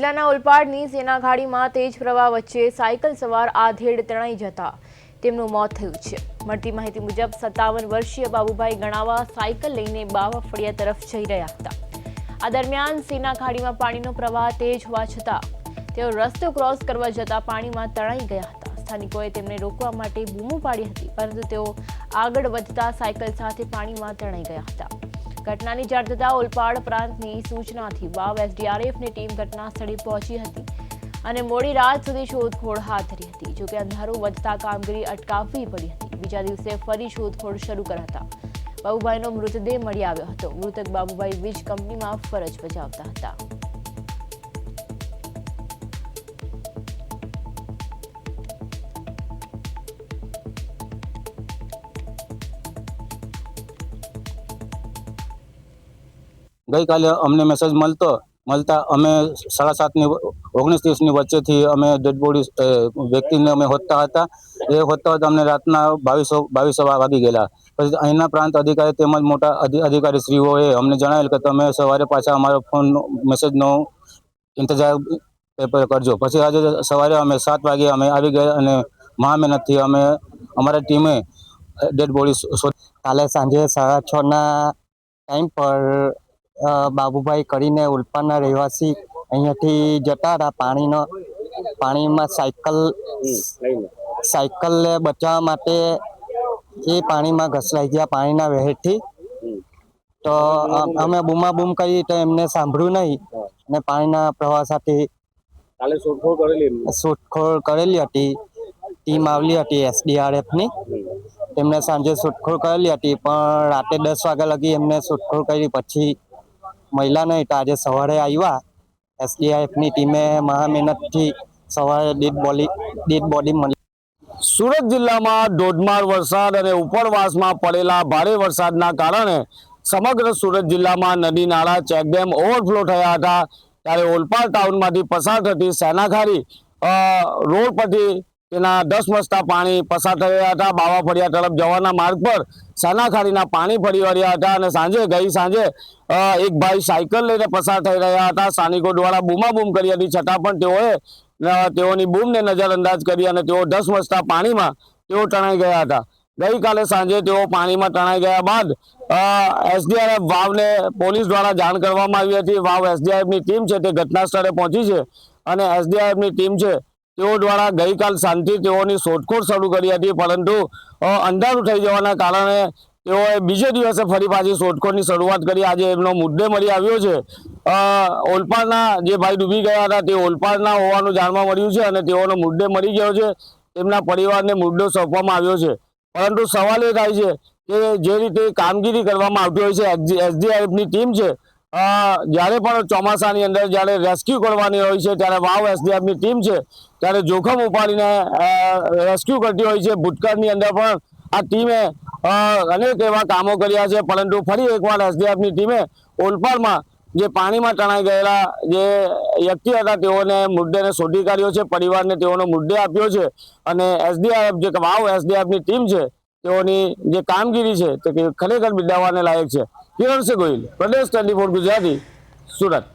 જિલ્લાના ઓલપાડની સેનાખાડીમાં તેજ પ્રવાહ વચ્ચે સાયકલ સવાર આધેડ તણાઈ જતા તેમનું મોત થયું છે। મળતી માહિતી મુજબ 57 વર્ષીય બાબુભાઈ ગણાવા સાયકલ લઈને બાવા ફળિયા તરફ જઈ રહ્યા હતા। આ દરમિયાન સેનાખાડીમાં પાણીનો પ્રવાહ તેજ હોવા છતાં તેઓ રસ્તો ક્રોસ કરવા જતા પાણીમાં તણાઈ ગયા હતા। સ્થાનિકોએ તેમને રોકવા માટે બૂમો પાડી હતી, પરંતુ તેઓ આગળ વધતા સાયકલ સાથે પાણીમાં તણાઈ ગયા હતા। ઘટનાની જાણ થતાં ઓલપાડ પ્રાંતની સૂચનાથી વાવ એસડીઆરએફની ટીમ ઘટના સ્થળે પહોંચી હતી અને મોડી રાત સુધી શોધખોળ હાથ ધરી હતી। જોકે અંધારું વધતા કામગીરી અટકાવવી પડી હતી। બીજા દિવસે ફરી શોધખોળ શરૂ કરાતા બાબુભાઈનો મૃતદેહ મળી આવ્યો હતો। મૃતક બાબુભાઈ વીજ કંપનીમાં ફરજ બજાવતા હતા। गई काले अमने मेसेज मलता अमे 7:30 वच्चे थी अमे डेड बॉडी व्यक्ति ने अमे होता था। ये होता अमने रातना 22 वागी गेला। पछी अहींना प्रांत अधिकारी तेमज मोटा अधिकारी श्रीओए अमने जणावेल के तमे सवारे पाछा अमारो फोन मेसेज नो इंतजार पेपर करजो। पछी आज सवारे अमे 7 वागे अमे आवी गया अने महामेहनत थी अमे अमारा टीमे डेड बॉडी काले सांजे 6:30 ना टाइम पर बाबूभाई करीने उल्पाना રહેવાસી અહીંયાથી જતા હતા। પાણીમાં સાયકલ બચાવવા માટે એ પાણીમાં ઘસરાઈ ગયા પાણીના વહેરથી। તો અમે બૂમાબૂમ કરી તો એમને સાંભળ્યું નહીં અને પાણીના પ્રવાહ સાથે શોધખોળ કરેલી હતી। ટીમ આવેલી હતી એસડીઆરએફની। તેમને સાંજે શોધખોળ કરેલી હતી, પણ રાતે 10 વાગ્યા લગી એમને શોધખોળ કરી પછી महिला नहीं तो आज सवारे आया एसडीआरएफनी टीमे महामेहनत सवारे डेड बॉडी मळी। सूरत जिल्ला में धोधमार वरसाद और उपरवास में पड़ेला भारे वरसादना कारणे समग्र सूरत जिल्ला में नदी नाला चेकडेम ओवरफ्लो थया हता। त्यारे ओलपाड टाउन मांथी पसार थती सेनाखाड़ी रोड परथी तेना 10 मस्ता पानी पसार थई रह्या हता। बावा फळिया तरफ जवाना मार्ग पर सेनाखाड़ीना पानी फरी वळ्या हता अने गई सांजे एक भाई साइकल लईने पसार थई रह्या हता। स्थानिको द्वारा बूमाबूम करी हती, छतां पण तेओनी बूमने नजरअंदाज करी अने तेओ 10 मस्ता पाणीमां तेओ तणाई गया हता। गई काले सांजे तेओ पाणीमां तणाई गया बाद एसडीआरएफ वावने पोलीस द्वारा जाण करवामां आवी हती। वाव एसडीआरएफनी टीम छे ते घटना स्थळे पहोंची छे अने एसडीआरएफनी टीम छे तेओ द्वारा गई काल सांजथी तेओनी शोधखोळ शरू करी हती, परंतु अंधारू थई जवाना कारणे तेओए बीजे दिवसे फरी पाછી શોધખોળની શરૂઆત કરી। આજે એમનો મુદ્દે મળી આવ્યો છે। ઓલપાડના જે ભાઈ ડૂબી ગયા હતા તે ઓલપાડના હોવાનું જાણવા મળ્યું છે અને તેઓનો મુદ્દે મળી ગયો છે। તેમના પરિવારને મુદ્દો સોંપવામાં આવ્યો છે, પરંતુ સવાલ એ થાય છે કે જે રીતે કામગીરી કરવામાં આવતી હોય છે એસડીઆરએફની ટીમ છે, જ્યારે પણ ચોમાસાની અંદર જ્યારે રેસ્ક્યુ કરવાની હોય છે ત્યારે વાવ એસડીઆરએફની ટીમ છે ત્યારે જોખમ ઉપાડીને રેસ્ક્યુ કરતી હોય છે। ભૂતકાળની અંદર પણ આ ટીમે अनेक एवा कामों कर्या छे, परंतु फरी एकवार एसडीएफनी टीमे ओलपाडमां जे पाणीमां तणाई गयेला जे व्यक्ति हता तेओने मुद्देने शोधी काढ्यो छे। परिवारने तेओनो मुद्दे आप्यो छे अने एसडीआरएफ जे वाव एसडीएफनी टीम छे तेओनी जे कामगीरी छे ते खरेखर बिरदाववाने लायक छे। किरण से गोयल, प्रदेश 24 गुजराती, सूरत।